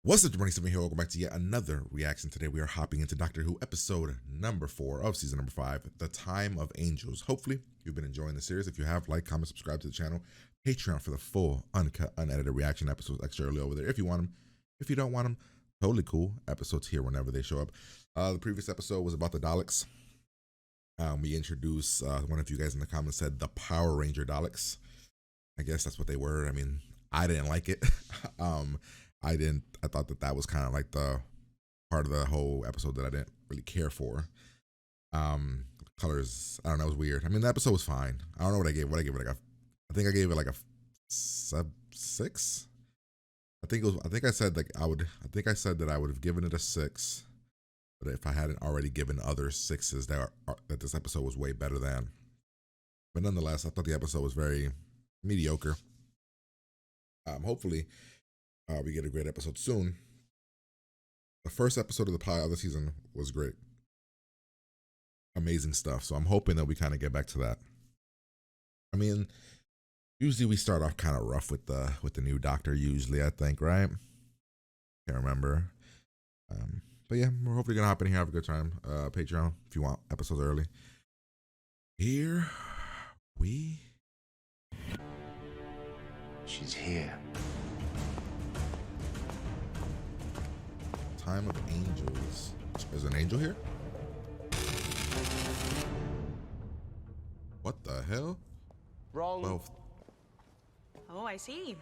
What's up, everybody? Here, welcome back to yet another reaction. Today we are hopping into Doctor Who episode number 4 of season number 5, The Time of Angels. Hopefully, you've been enjoying the series. If you have, like, comment, subscribe to the channel. Patreon for the full, uncut, unedited reaction episodes extra early over there if you want them. If you don't want them, totally cool. Episodes here whenever they show up. The previous episode was about the Daleks. We introduced, one of you guys in the comments said the Power Ranger Daleks. I guess that's what they were. I mean, I didn't like it. I thought that was kind of like the part of the whole episode that I didn't really care for. Colors, I don't know, it was weird. I mean, the episode was fine. I don't know what I gave it. I think I gave it like a 6. I think I said that I would have given it a 6, but if I hadn't already given other 6s that this episode was way better than. But nonetheless, I thought the episode was very mediocre. Hopefully, we get a great episode soon. The first episode of the season was great. Amazing stuff. So I'm hoping that we kind of get back to that. I mean, usually we start off kind of rough with the new Doctor. Usually, I think, right? Can't remember. But yeah, we're hopefully gonna hop in here, have a good time. Patreon if you want episodes early. Here we. She's here. Time of Angels. Is an angel here? What the hell? Wrong. Well, Oh, I see.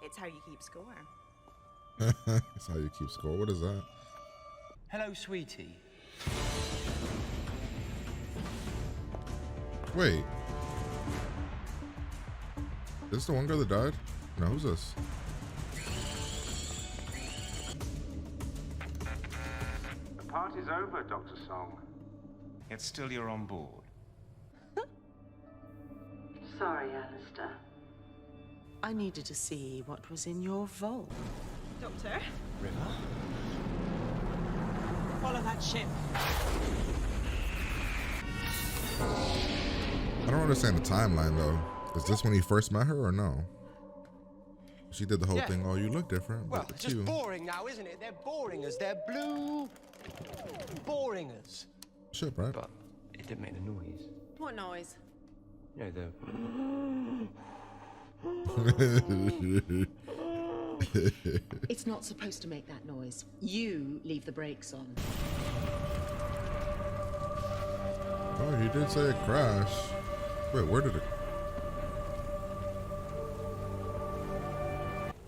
It's how you keep score. that's how you keep score. What is that? Hello, sweetie. Wait. Is this the one girl that died? No, who's this? The party's over, Dr. Song. Yet still you're on board. Sorry, Alistair. I needed to see what was in your vault. Doctor? River? Follow that ship. I don't understand the timeline though. Is this when he first met her or no? She did the whole Yeah. thing. Oh, you look different. Well, But it's just you. boring now, isn't it? They're boring us. They're blue. Boring us. Ship, right? But it didn't make the noise. What noise? You know, the... It's not supposed to make that noise. You leave the brakes on. Oh, he did say it crashed. Wait, where did it?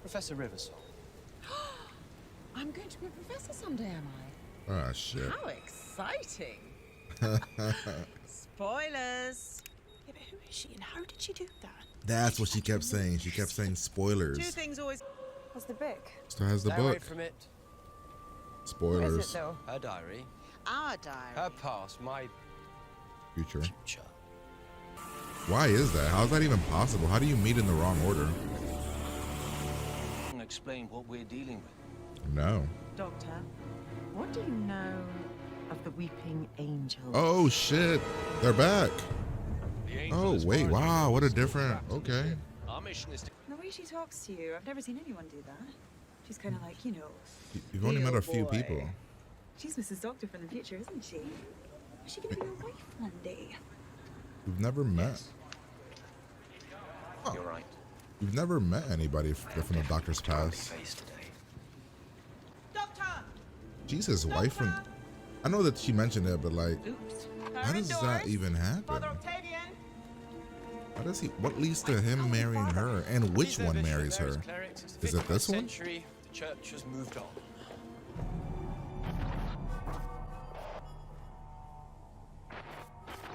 Professor Riversong. I'm going to be a professor someday, am I? Ah, shit. How exciting. Spoilers. Yeah, but who is she and how did she do that? That's what she kept saying. She kept saying Two spoilers. things always. What's the book? Still has the Stay away book. from it. Spoilers. though? Her diary. Our diary. Her past. My Future. future. Why is that? How is that even possible? How do you meet in the wrong order? Explain what we're dealing with. No. Doctor, what do you know of the Weeping Angel? Oh shit. They're back. Oh wait, wow, what a different. Okay. Our mission is to. The way she talks to you, I've never seen anyone do that. She's kind of like, you know. You've only met a few boy. people. She's Mrs. Doctor from the future, isn't she? Is she gonna be your wife one day? You've never met. You're right. You've never met anybody from the Doctor's past. Face today. Doctor! She's his wife from. I know that she mentioned it, but like, Oops. how does that even happen? Father Octavian! How does he? What leads to him marrying her, and which one marries her? Is it this one? The church has moved on.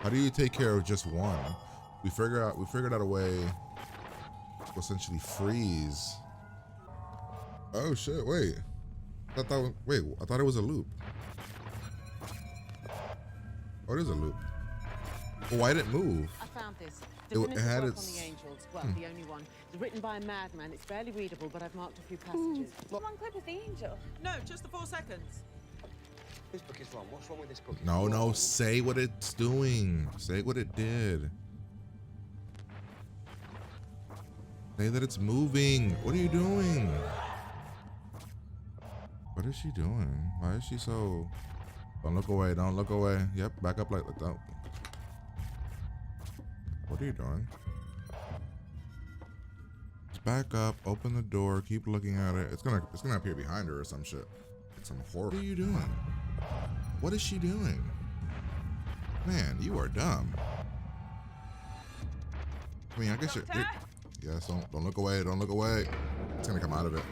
How do you take care of just one? We figured out a way to essentially freeze. Oh shit! Wait, I thought it was a loop. Oh, it is a loop. Well, why did it move? I found this. It Definitive had work its- on the angels. Well, the only one. It's written by a madman. It's barely readable, but I've marked a few passages. One clip of the angel. No, just the 4 seconds. This book is wrong. What's wrong with this book? It's No, wrong. say what it's doing. Say what it did. Say that it's moving. What are you doing? What is she doing? Why is she so... Don't look away, don't look away. Yep, back up like that. What are you doing? Just back up, open the door, keep looking at it. It's gonna appear behind her or some shit. Like some horror. What are you doing? What is she doing? Man, you are dumb. I mean, I guess you're yes, don't look away, don't look away. It's gonna come out of it.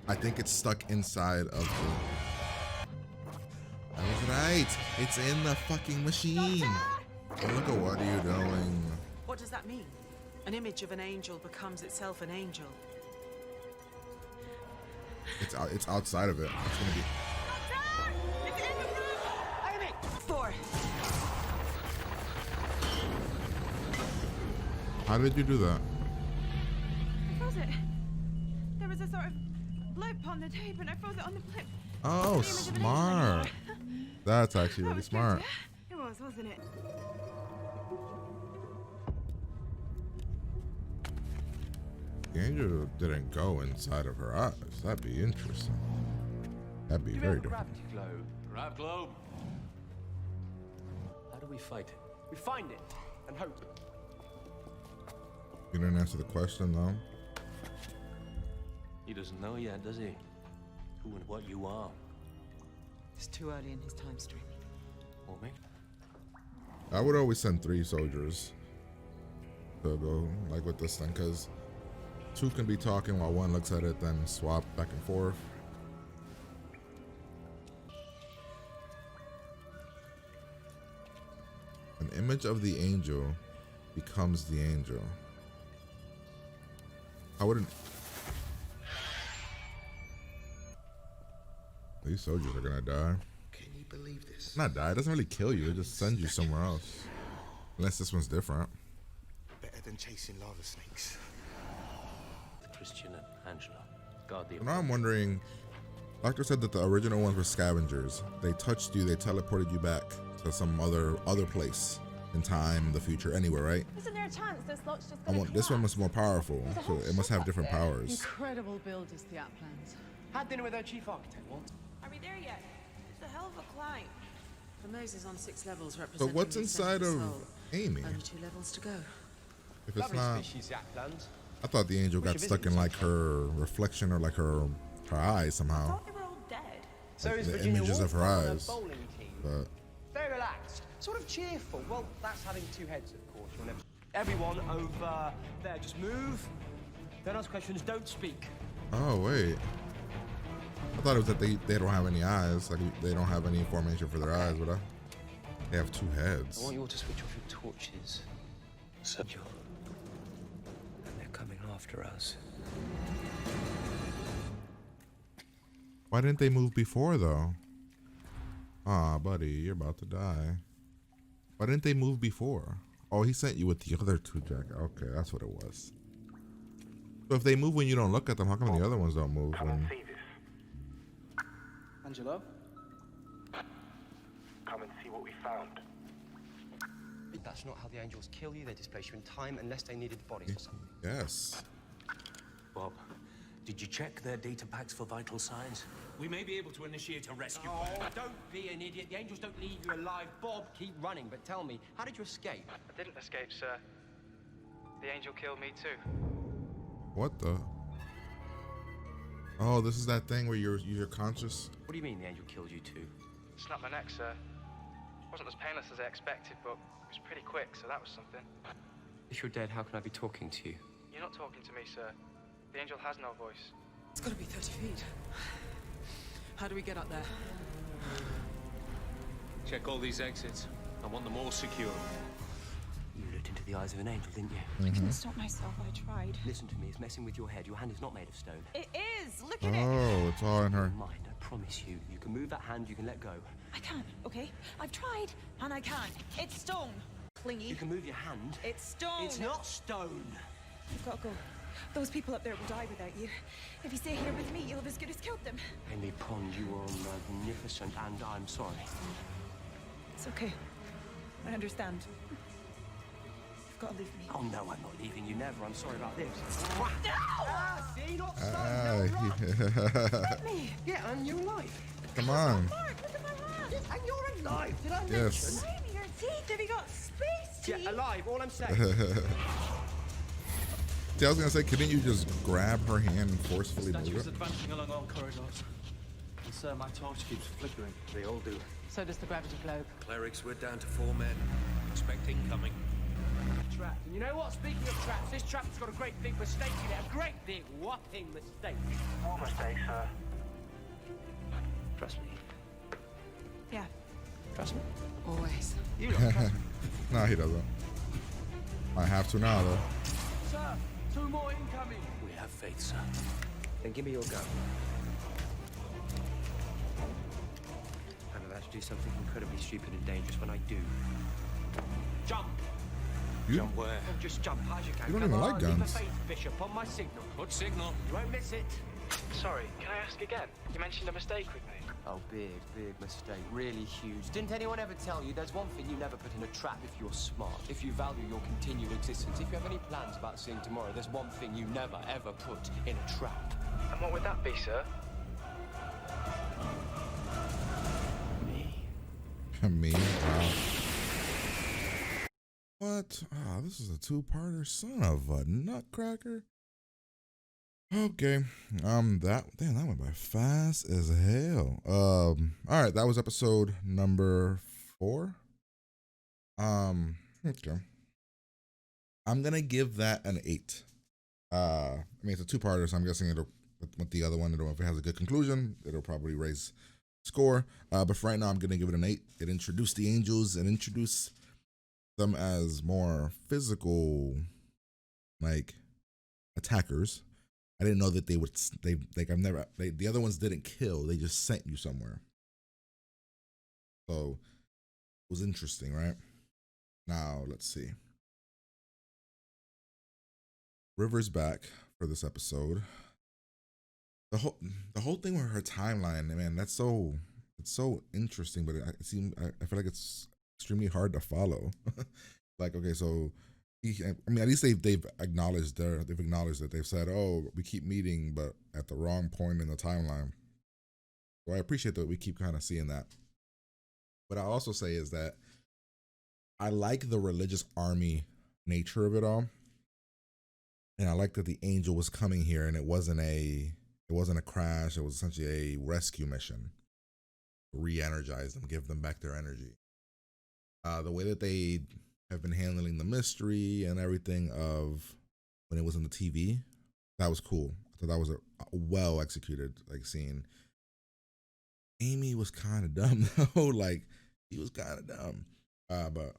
I think it's stuck inside of the... That was right. It's in the fucking machine. Don't look at what are you doing? What does that mean? An image of an angel becomes itself an angel. It's outside of it. It's gonna be... It's in the room! Amy! 4. How did you do that? I froze it. There was a sort of blip on the tape, and I froze it on the blip. Oh, The image of an angel smart. anymore. That's actually That really was good, smart. yeah? It was, wasn't it? The angel didn't go inside of her eyes. That'd be interesting. That'd be very different. Gravity globe. Grav globe. How do we fight it? We find it and hope. You didn't answer the question though. He doesn't know yet, does he? Who and what you are. It's too early in his time stream. Or me? I would always send 3 soldiers to go like with this thing, because 2 can be talking while 1 looks at it, then swap back and forth. An image of the angel becomes the angel. I wouldn't... These soldiers are gonna die. Can you believe this? Not die, it doesn't really kill you, it just sends you somewhere else. Unless this one's different. Better than chasing lava snakes. Christian and Angela. Guard the... Now I'm wondering, Doctor said that the original ones were scavengers. They touched you, they teleported you back to some other place in time, the future, anywhere, right? Isn't there a chance this lot's just I want this one was more powerful, so it must have different powers. Incredible builders, the Uplands. Had dinner with our chief architect once. Are we there yet? It's a hell of a climb. The noses on 6 levels So represent. what's inside of Amy? Only 2 levels to go. If it's Lovely not, species, the Uplands. I thought the angel got should stuck visit in them like her reflection or like her eyes I somehow. thought they were all dead. So Like is the Virginia images of Woolf her on the eyes. bowling team. But Very relaxed, sort of cheerful. Well, that's having 2 heads, of course. You'll never... Everyone over there, just move. Don't ask questions, don't speak. oh wait, I thought it was that they don't have any eyes. Like they don't have any formation for their eyes, but they have 2 heads. I want you all to switch off your torches. Sergio. And they're coming after us. Why didn't they move before though? Aw, buddy, you're about to die. Why didn't they move before? Oh, he sent you with the other 2, Jack. Okay, that's what it was. So if they move when you don't look at them, how come the other ones don't move? When... See this. Angelo? Come and see what we found. That's not how the angels kill you. They displace you in time unless they needed the bodies or something. Yes. Bob, did you check their data packs for vital signs? We may be able to initiate a rescue Oh, plan. don't be an idiot. The angels don't leave you alive. Bob, keep running. But tell me, how did you escape? I didn't escape, sir. The angel killed me too. What the? Oh, this is that thing where you're conscious. What do you mean the angel killed you too? Snapped my neck, sir. It wasn't as painless as I expected, but it was pretty quick, so that was something. If you're dead, how can I be talking to you? You're not talking to me, sir. The angel has no voice. It's got to be 30 feet. How do we get up there? Check all these exits. I want them all secure. You looked into the eyes of an angel, didn't you? I couldn't stop myself. I tried. Listen to me, it's messing with your head. Your hand is not made of stone. It is. Look at it. Oh, it's all in her. Mind, I promise you. You can move that hand, you can let go. I can. Okay. I've tried, and I can. It's stone. Clingy. You can move your hand. It's stone. It's not stone. You've got to go. Those people up there will die without you. If you stay here with me, you'll have as good as killed them. Amy Pond, you are magnificent, and I'm sorry. It's okay. I understand. You've got to leave me. Oh no, I'm not leaving you. Never. I'm sorry about this. No! See, not so. Let me. Yeah, and you're alive. Come on. Mark, look at my hand. And you're alive. Did I Yes. Blimey, your teeth. Have you got space teeth? Yeah, alive. All I'm saying. See, I was gonna say, couldn't you just grab her hand and forcefully Statue move is it? advancing along all corridors. And sir, my torch keeps flickering. They all do. So does the gravity globe. Clerics, we're down to 4 men. Expect incoming. Trapped. And you know what? Speaking of traps, this trap has got a great big mistake in it. A great big whopping mistake. What mistake, sir? Trust me. Yeah. Trust me. Always. You don't trust me. No, he doesn't. I have to now, though. Sir, 2 more incoming. We have faith, sir. Then give me your gun. I'm about to do something incredibly stupid and dangerous. When I do, jump. You, Jump where? Oh, just jump as you can. You don't Come even on, like leap guns. of faith, Bishop, on my signal. What signal? You won't miss it. Sorry, can I ask again? You mentioned a mistake with me. Oh, big mistake. Really huge. Didn't anyone ever tell you there's one thing you never put in a trap if you're smart, if you value your continued existence, if you have any plans about seeing tomorrow, there's one thing you never, ever put in a trap. And what would that be, sir? Me. Me. Wow. What? Ah, this is a 2-parter. Son of a nutcracker. Okay. That went by fast as hell. All right, that was episode number 4. Okay. I'm gonna give that an 8. I mean, it's a 2-parter, so I'm guessing it'll, with the other one, if it has a good conclusion, it'll probably raise score. But for right now, I'm gonna give it an 8. It introduced the angels and introduced them as more physical, like, attackers. I didn't know that the other ones didn't kill, they just sent you somewhere. So it was interesting, right? Now let's see. River's back for this episode. The whole thing with her timeline, man, it's so interesting, but I feel like it's extremely hard to follow. Like, okay, so at least they've acknowledged that they've said, oh, we keep meeting, but at the wrong point in the timeline. So I appreciate that we keep kind of seeing that. What I also say is that I like the religious army nature of it all, and I like that the angel was coming here, and it wasn't a crash. It was essentially a rescue mission, re-energize them, give them back their energy. The way that they have been handling the mystery and everything of when it was on the TV, that was cool. I thought that was a well executed scene. Amy was kind of dumb though. Like, he was kind of dumb. But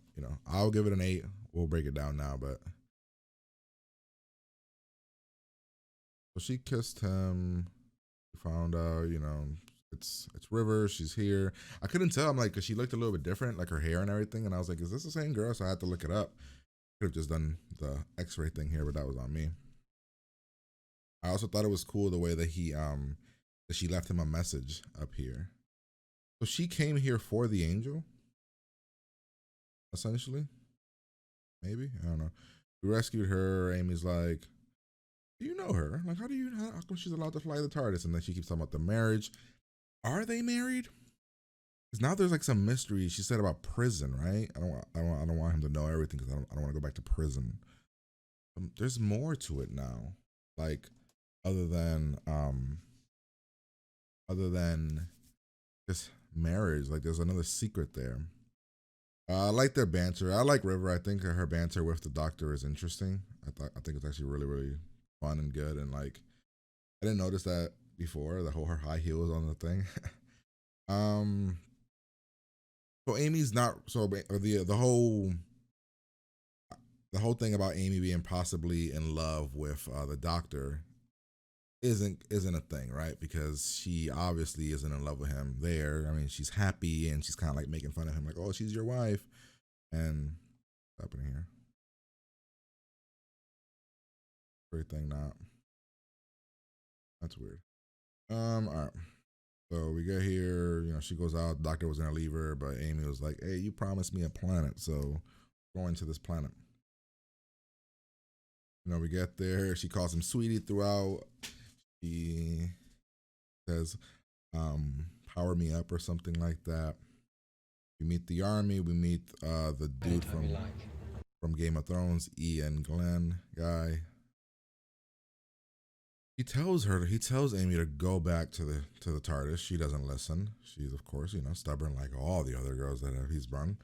I'll give it an 8. We'll break it down now. But so she kissed him. We found out, it's River. She's here. I couldn't tell. I'm like, cause she looked a little bit different, like her hair and everything. And I was like, is this the same girl? So I had to look it up. Could have just done the X-ray thing here, but that was on me. I also thought it was cool the way that that she left him a message up here. So she came here for the angel, essentially. Maybe, I don't know. We rescued her. Amy's like, do you know her? Like, how come she's allowed to fly the TARDIS? And then she keeps talking about the marriage. Are they married? Because now there's some mystery. She said about prison, right? I don't want him to know everything because I don't want to go back to prison. There's more to it now, like other than just marriage. Like, there's another secret there. I like their banter. I like River. I think her banter with the Doctor is interesting. I think it's actually really, really fun and good. And I didn't notice that before, the whole her high heels on the thing. So Amy's not, so the whole thing about Amy being possibly in love with the Doctor isn't a thing, right? Because she obviously isn't in love with him there. I mean, she's happy and she's kind of making fun of him, like, oh, she's your wife. And what's happening here? Everything not. That's weird. All right. So we get here, she goes out, the Doctor was gonna leave her, but Amy was like, hey, you promised me a planet, so going to this planet. You know, we get there. She calls him sweetie throughout. He says, power me up or something like that. We meet the army. We meet the dude from Game of Thrones, Ian Glenn guy. He tells Amy to go back to the TARDIS. She doesn't listen. She's, of course, you know, stubborn like all the other girls that he's brung.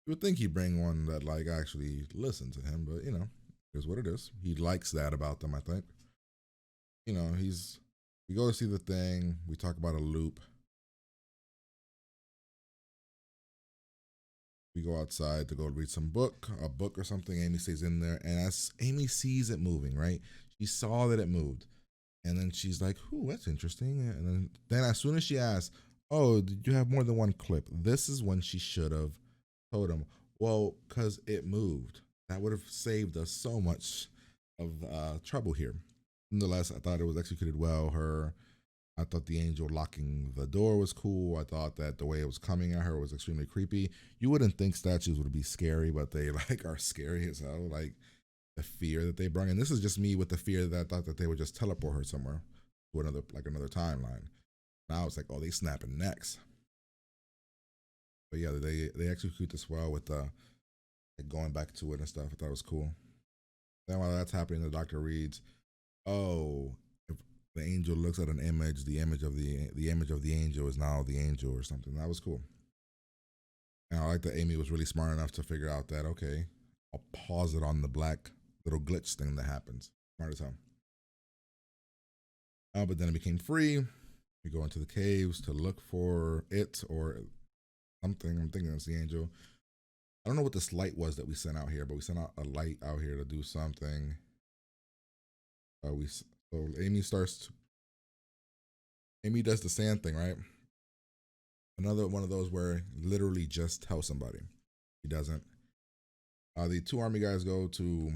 You would think he'd bring one that like actually listened to him, but you know, here's what it is. He likes that about them, I think. You know, we go to see the thing. We talk about a loop. We go outside to go read a book or something. Amy stays in there, and as Amy sees it moving, right? She saw that it moved. And then she's like, "Ooh, that's interesting." And then as soon as she asks, "Oh, did you have more than one clip?" This is when she should have told him, "Well, because it moved." That would have saved us so much of trouble here. Nonetheless, I thought it was executed well. I thought the angel locking the door was cool. I thought that the way it was coming at her was extremely creepy. You wouldn't think statues would be scary, but they like are scary as hell. Like, the fear that they brought, and this is just me with the fear that I thought that they would just teleport her somewhere to another timeline. Now it's like, oh, they snapping necks. But yeah, they execute this well with like going back to it and stuff. I thought it was cool. Then while that's happening, the doctor reads, "Oh, if the angel looks at an image, the image of the angel is now the angel," or something. That was cool. And I like that Amy was really smart enough to figure out that, okay, I'll pause it on the black little glitch thing that happens. Smart as hell. But then it became free. We go into the caves to look for it or something. I'm thinking it's the angel. I don't know what this light was that we sent out here, but we sent out a light out here to do something. So Amy does the sand thing, right? Another one of those where literally just tell somebody. He doesn't. The two army guys go to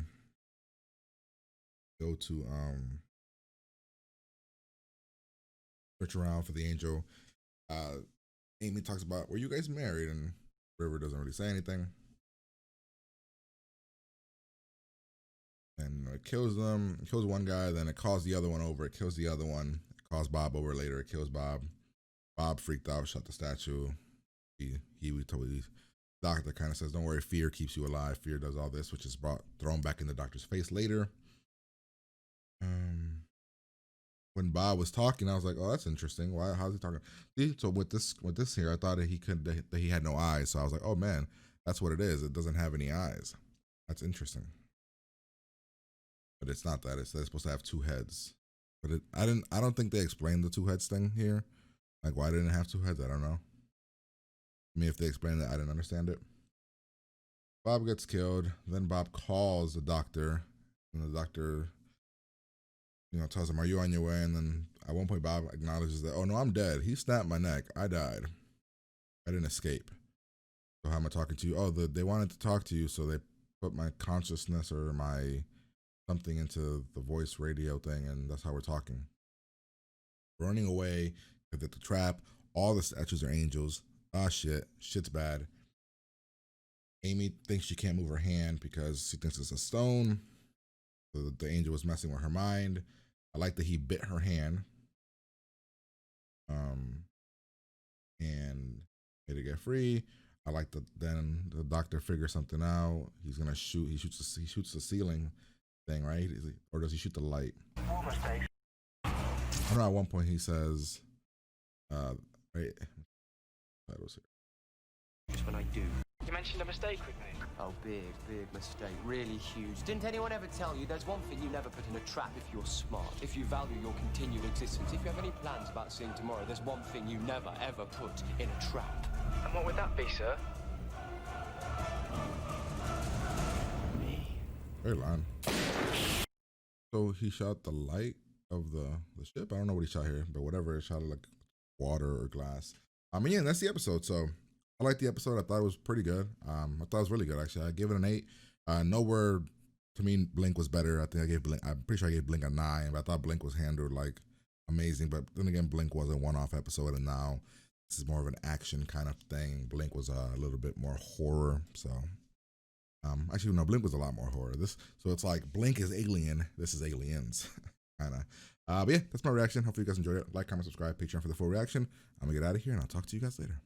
search around for the angel. Amy talks about, "Were you guys married?" And River doesn't really say anything. And it kills them. It kills one guy, then it calls the other one over. It kills the other one. It calls Bob over later. It kills Bob. Bob freaked out, shot the statue. He totally. Doctor kind of says, "Don't worry, fear keeps you alive. Fear does all this," which is thrown back in the doctor's face later. When Bob was talking, I was like, "Oh, that's interesting. Why? How's he talking?" See, so with this here, I thought that he had no eyes. So I was like, "Oh man, that's what it is. It doesn't have any eyes. That's interesting." But it's not that. They're supposed to have two heads. But I don't think they explained the two heads thing here. Like, why didn't it have two heads? I don't know. I mean, if they explained it, I didn't understand it. Bob gets killed. Then Bob calls the doctor, and the doctor, tells him, "Are you on your way?" And then at one point, Bob acknowledges that, "Oh no, I'm dead. He snapped my neck. I died. I didn't escape. So how am I talking to you?" "Oh, they wanted to talk to you, so they put my consciousness or my something into the voice radio thing, and that's how we're talking." Running away, at the trap. All the statues are angels. Shit's bad. Amy thinks she can't move her hand because she thinks it's a stone. So the angel was messing with her mind. I like that he bit her hand. And made it get free. I like that then the doctor figures something out. He's gonna shoot. He shoots the ceiling thing, right? Or does he shoot the light? I don't know. At one point he says, right. That was it. Just when I do. You mentioned a mistake with me. Oh, big mistake. Really huge. Didn't anyone ever tell you there's one thing you never put in a trap if you're smart, if you value your continued existence, if you have any plans about seeing tomorrow, there's one thing you never ever put in a trap. And what would that be, sir? Me. Very line. So he shot the light of the ship. I don't know what he shot here, but whatever, it shot like water or glass. Yeah, that's the episode. So I liked the episode. I thought it was pretty good. I thought it was really good, actually. I give it an 8. Nowhere, to me, Blink was better. I'm pretty sure I gave Blink a 9, but I thought Blink was handled like amazing. But then again, Blink was a one-off episode, and now this is more of an action kind of thing. Blink was a little bit more horror. So Actually, no, Blink was a lot more horror. So it's like Blink is Alien, this is Aliens, kind of. But yeah, that's my reaction. Hopefully you guys enjoyed it. Like, comment, subscribe, Patreon for the full reaction. I'm gonna get out of here, and I'll talk to you guys later.